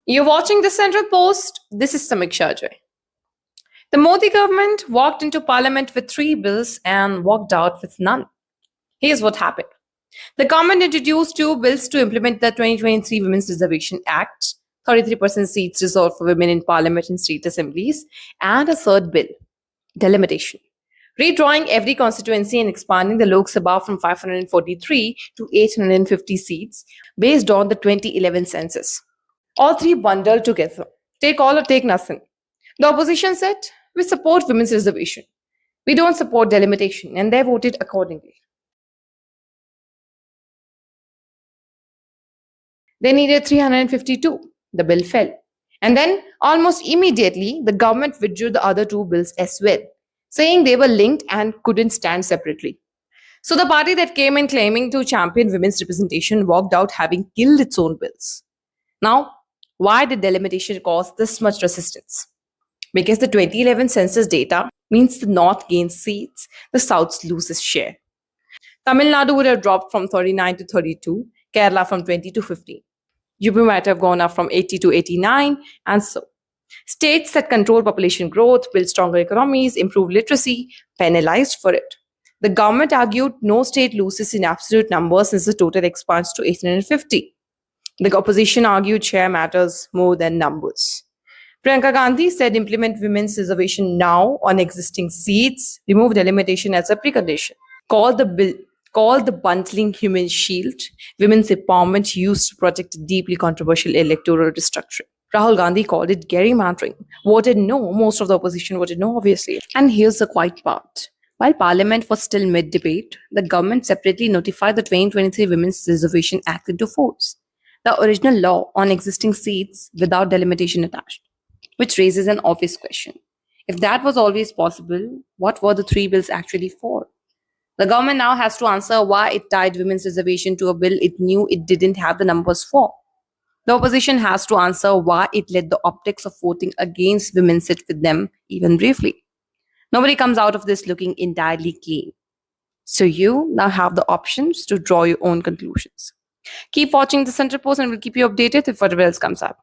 You're watching the Central Post. This is Samiksha Jay. The Modi government walked into parliament with three bills and walked out with none. Here's what happened. The government introduced two bills to implement the 2023 Women's Reservation Act, 33% seats reserved for women in parliament and state assemblies, and a third bill, Delimitation, redrawing every constituency and expanding the Lok Sabha from 543 to 850 seats based on the 2011 census. All three bundled together. Take all or take nothing. The opposition said, we support women's reservation. We don't support delimitation, and they voted accordingly. They needed 352. The bill fell. And then, almost immediately, the government withdrew the other two bills as well, saying they were linked and couldn't stand separately. So the party that came in claiming to champion women's representation walked out having killed its own bills. Now, why did delimitation cause this much resistance? Because the 2011 census data means the North gains seats, the South loses share. Tamil Nadu would have dropped from 39 to 32, Kerala from 20 to 15. UP might have gone up from 80 to 89, and so. States that control population growth, build stronger economies, improve literacy, penalized for it. The government argued no state loses in absolute numbers since the total expands to 850. The opposition argued share matters more than numbers. Priyanka Gandhi said implement women's reservation now on existing seats, remove delimitation as a precondition. Called the bundling human shield, women's empowerment used to protect a deeply controversial electoral restructuring. Rahul Gandhi called it gerrymandering. Voted no. Most of the opposition voted no, obviously. And here's the quiet part. While Parliament was still mid-debate, the government separately notified the 2023 Women's Reservation Act into force, the original law on existing seats without delimitation attached, which raises an obvious question. If that was always possible, what were the three bills actually for? The government now has to answer why it tied women's reservation to a bill it knew it didn't have the numbers for. The opposition has to answer why it let the optics of voting against women sit with them even briefly. Nobody comes out of this looking entirely clean. So you now have the options to draw your own conclusions. Keep watching the Central Post and we'll keep you updated if whatever else comes up.